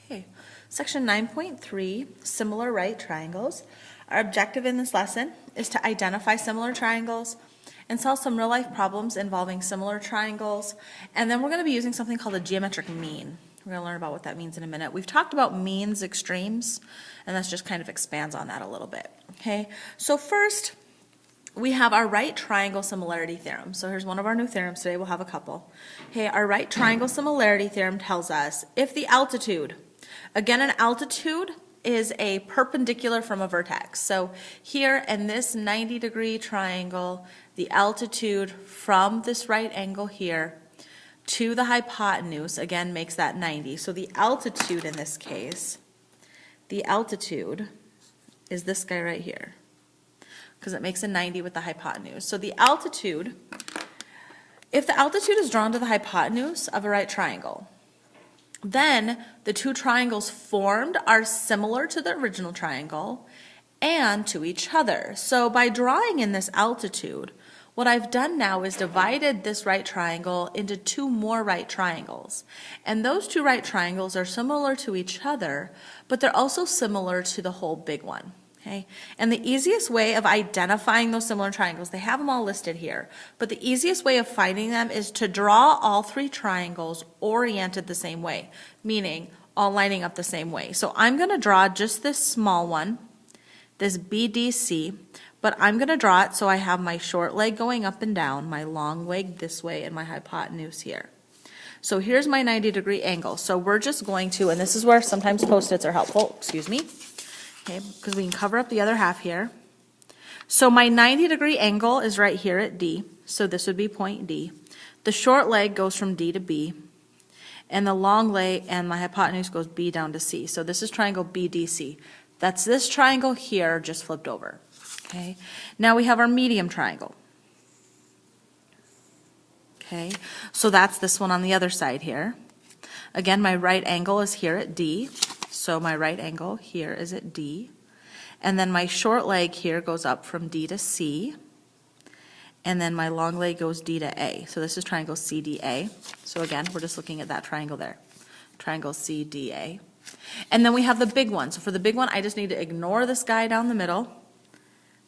Okay, section 9.3, similar right triangles. Our objective in this lesson is to identify similar triangles and solve some real life problems involving similar triangles. And then we're going to be using something called a geometric mean. We're going to learn about what that means in a minute. We've talked about means, extremes, and this just kind of expands on that a little bit. Okay, so first we have our right triangle similarity theorem. So here's one of our new theorems today. We'll have a couple. Okay, our right triangle similarity theorem tells us if the altitude, again, an altitude is a perpendicular from a vertex. So here in this 90-degree triangle, the altitude from this right angle here to the hypotenuse, again, makes that 90. So the altitude in this case, the altitude is this guy right here, because it makes a 90 with the hypotenuse. So the altitude, if the altitude is drawn to the hypotenuse of a right triangle, then the two triangles formed are similar to the original triangle and to each other. So by drawing in this altitude, what I've done now is divided this right triangle into two more right triangles. And those two right triangles are similar to each other, but they're also similar to the whole big one. Okay? And the easiest way of identifying those similar triangles, they have them all listed here, but the easiest way of finding them is to draw all three triangles oriented the same way, meaning all lining up the same way. So I'm going to draw just this small one, this BDC, but I'm going to draw it so I have my short leg going up and down, my long leg this way, and my hypotenuse here. So here's my 90-degree angle. So we're just going to, and this is where sometimes Post-its are helpful, excuse me, okay, because we can cover up the other half here. So my 90-degree angle is right here at D, so this would be point D. The short leg goes from D to B, and the long leg and my hypotenuse goes B down to C. So this is triangle BDC. That's this triangle here just flipped over. Okay, now we have our medium triangle. Okay, so that's this one on the other side here. Again, my right angle is here at D. So my right angle here is at D. And then my short leg here goes up from D to C. And then my long leg goes D to A. So this is triangle CDA. So again, we're just looking at that triangle there. Triangle CDA. And then we have the big one. So for the big one, I just need to ignore this guy down the middle.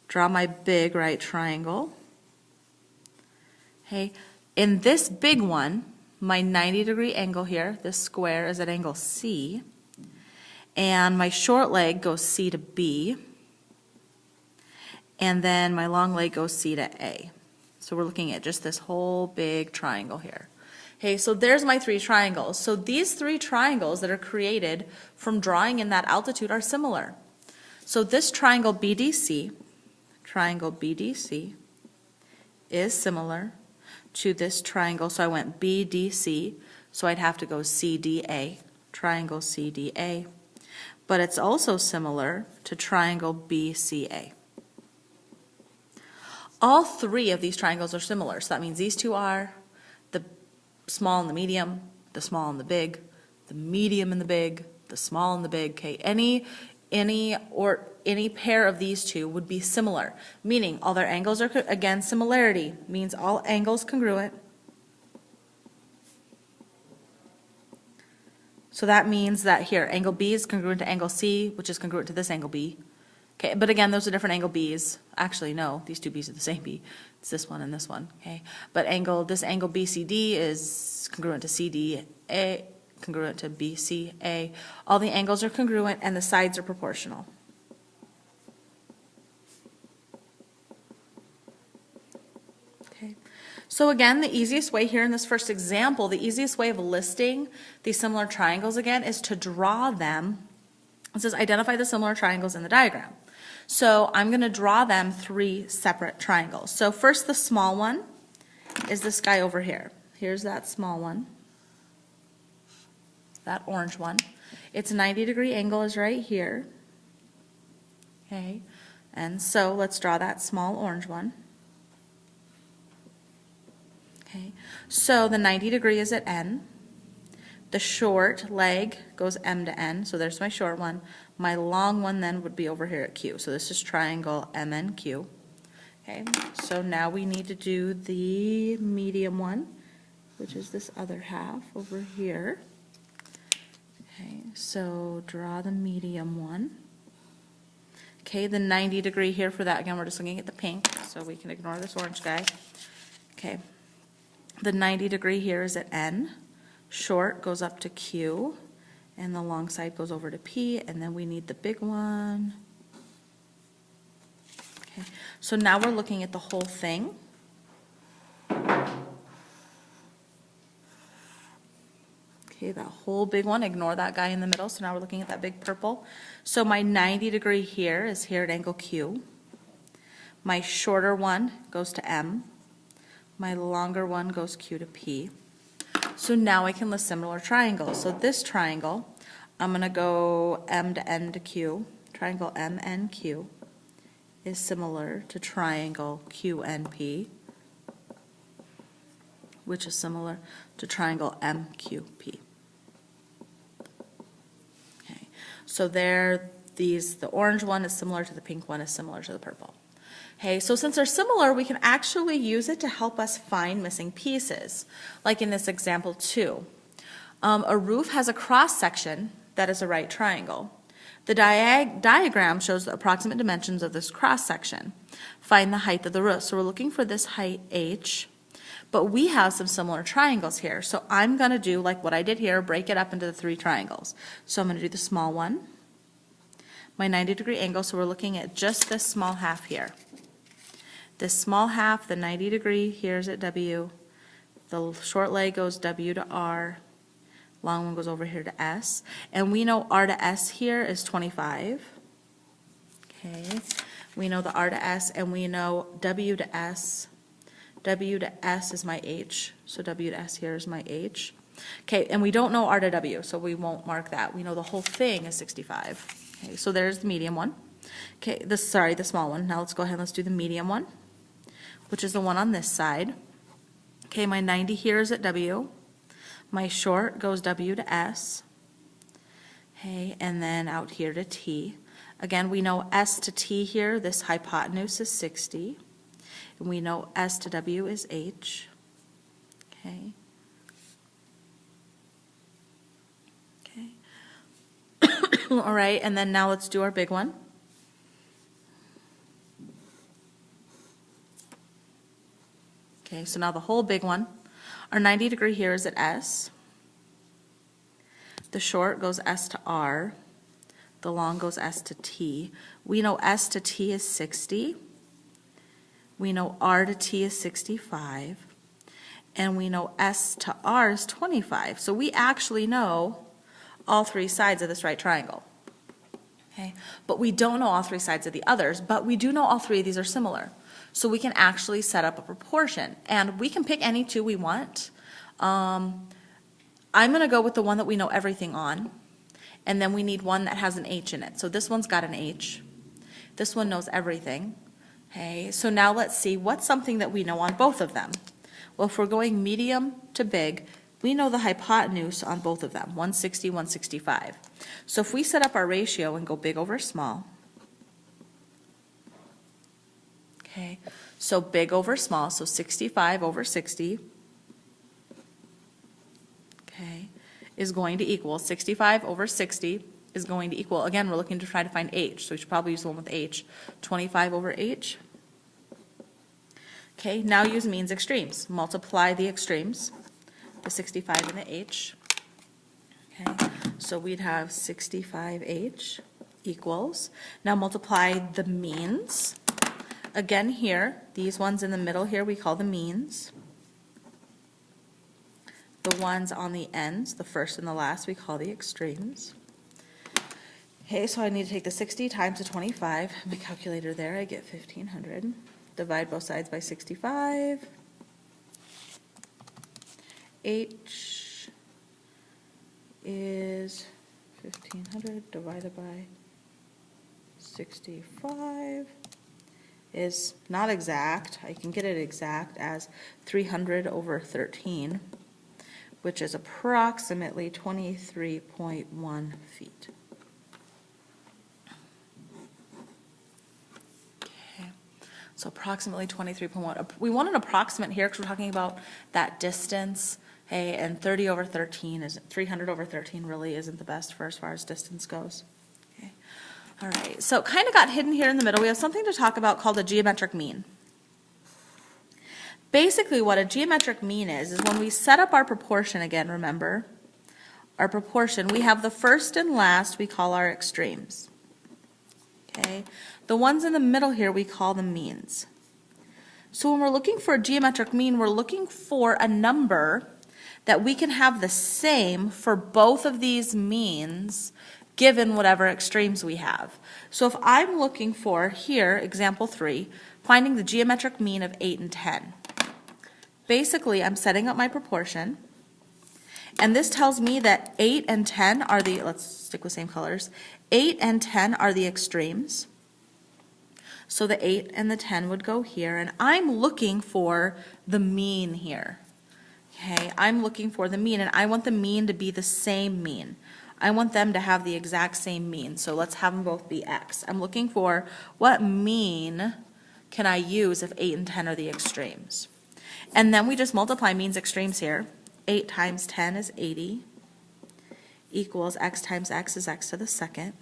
Draw my big right triangle. Okay. In this big one, my 90-degree angle here, this square is at angle C. And my short leg goes C to B, and then my long leg goes C to A. So we're looking at just this whole big triangle here. Okay, so there's my three triangles. So these three triangles that are created from drawing in that altitude are similar. So this triangle BDC is similar to this triangle. So I went BDC, so I'd have to go CDA, triangle CDA. But it's also similar to triangle BCA. All three of these triangles are similar, so that means these two are the small and the medium, the small and the big, the medium and the big, the small and the big. Okay, any pair of these two would be similar, meaning all their angles are, again, similarity means all angles congruent. So that means that here, angle B is congruent to angle C, which is congruent to this angle B. Okay, but again, those are different angle B's. Actually, no, these two B's are the same B. It's this one and this one. Okay, but this angle BCD is congruent to CDA, congruent to BCA. All the angles are congruent and the sides are proportional. So again, the easiest way here in this first example, the easiest way of listing these similar triangles again is to draw them. It says identify the similar triangles in the diagram. So I'm going to draw them three separate triangles. So first, the small one is this guy over here. Here's that small one, that orange one. Its 90-degree angle is right here. Okay, and so let's draw that small orange one. Okay, so the 90 degree is at N. The short leg goes M to N, so there's my short one. My long one then would be over here at Q. So this is triangle MNQ. Okay, so now we need to do the medium one, which is this other half over here. Okay, so draw the medium one. Okay, the 90 degree here for that, again, we're just looking at the pink, so we can ignore this orange guy. Okay, the 90 degree here is at N, short goes up to Q, and the long side goes over to P, and then we need the big one. Okay, so now we're looking at the whole thing. Okay, that whole big one, ignore that guy in the middle, so now we're looking at that big purple. So my 90 degree here is here at angle Q. My shorter one goes to M. My longer one goes Q to P. So now I can list similar triangles. So this triangle, I'm going to go M to N to Q. Triangle MNQ is similar to triangle QNP, which is similar to triangle MQP. Okay, so there, the orange one is similar to the pink one is similar to the purple. Okay, so since they're similar, we can actually use it to help us find missing pieces, like in this example 2. A roof has a cross section that is a right triangle. The diagram shows the approximate dimensions of this cross section. Find the height of the roof. So we're looking for this height H, but we have some similar triangles here. So I'm going to do like what I did here, break it up into the 3 triangles. So I'm going to do the small one, my 90 degree angle, so we're looking at just this small half here. This small half, the 90 degree, here's at W. The short leg goes W to R. Long one goes over here to S. And we know R to S here is 25. Okay. We know the R to S, and we know W to S. W to S is my H. So W to S here is my H. Okay, and we don't know R to W, so we won't mark that. We know the whole thing is 65. Okay, so there's the medium one. Okay, the small one. Now let's go ahead and let's do the medium one, which is the one on this side. Okay, my 90 here is at W. My short goes W to S. Okay, and then out here to T. Again, we know S to T here, this hypotenuse is 60. And we know S to W is H. Okay. Okay. All right, and then now let's do our big one. Okay, so now the whole big one. Our 90 degree here is at S. The short goes S to R. The long goes S to T. We know S to T is 60. We know R to T is 65. And we know S to R is 25. So we actually know all 3 sides of this right triangle. Okay, but we don't know all 3 sides of the others, but we do know all 3 of these are similar. So we can actually set up a proportion, and we can pick any 2 we want. I'm going to go with the one that we know everything on, and then we need one that has an H in it. So this one's got an H. This one knows everything. Okay, so now let's see what's something that we know on both of them. Well, if we're going medium to big, we know the hypotenuse on both of them, 160, 165. So if we set up our ratio and go big over small, okay, so big over small, so 65 over 60, okay, is going to equal 65 over 60 is going to equal, again, we're looking to try to find H, so we should probably use the one with H, 25 over H. Okay, now use means extremes. Multiply the extremes, the 65 and the H. Okay, so we'd have 65H equals, now multiply the means. Again here, these ones in the middle here we call the means. The ones on the ends, the first and the last, we call the extremes. Okay, so I need to take the 60 times the 25, my calculator there, I get 1,500. Divide both sides by 65. H is 1,500 divided by 65 is not exact. I can get it exact as 300 over 13, which is approximately 23.1 feet. Okay, so approximately 23.1. We want an approximate here because we're talking about that distance Okay, and 30 over 13 is 300 over 13 really isn't the best for as far as distance goes. Okay. All right, so it kind of got hidden here in the middle. We have something to talk about called a geometric mean. Basically what a geometric mean is when we set up our proportion again, remember, our proportion, we have the first and last we call our extremes. Okay, the ones in the middle here we call them means. So when we're looking for a geometric mean, we're looking for a number that we can have the same for both of these means given whatever extremes we have. So if I'm looking for here, example 3, finding the geometric mean of 8 and 10. Basically, I'm setting up my proportion, and this tells me that 8 and 10 are the, let's stick with same colors, 8 and 10 are the extremes. So the 8 and the 10 would go here, and I'm looking for the mean here. Okay, I'm looking for the mean, and I want the mean to be the same mean. I want them to have the exact same mean, so let's have them both be x. I'm looking for what mean can I use if 8 and 10 are the extremes. And then we just multiply means extremes here. 8 times 10 is 80 equals x times x is x to the second.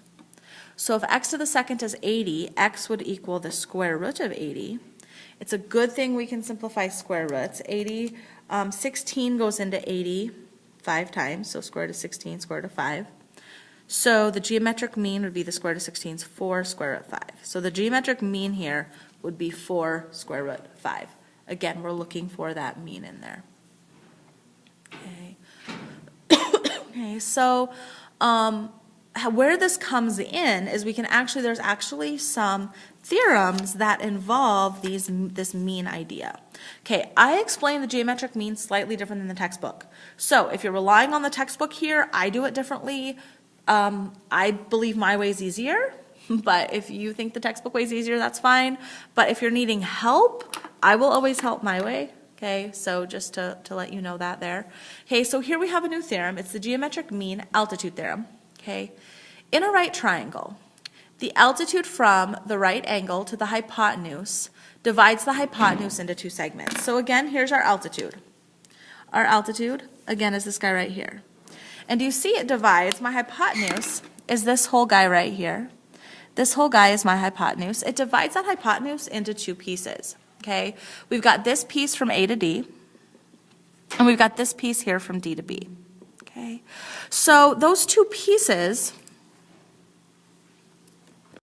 So if x to the second is 80, x would equal the square root of 80. It's a good thing we can simplify square roots. 16 goes into 80 5 times, so square root of 16, square root of 5. So the geometric mean would be the square root of 16 is 4 square root of 5. So the geometric mean here would be 4 square root of 5. Again, we're looking for that mean in there. Okay. Okay, so where this comes in is there's actually some theorems that involve this mean idea. Okay, I explain the geometric mean slightly different than the textbook. So if you're relying on the textbook here, I do it differently. I believe my way is easier, but if you think the textbook way is easier, that's fine. But if you're needing help, I will always help my way. Okay, so just to let you know that there. Okay, so here we have a new theorem. It's the geometric mean altitude theorem. Okay, in a right triangle, the altitude from the right angle to the hypotenuse divides the hypotenuse into 2 segments. So again, here's our altitude. Our altitude, again, is this guy right here. And do you see it divides, my hypotenuse is this whole guy right here. This whole guy is my hypotenuse. It divides that hypotenuse into 2 pieces. Okay, we've got this piece from A to D, and we've got this piece here from D to B. Okay, so those 2 pieces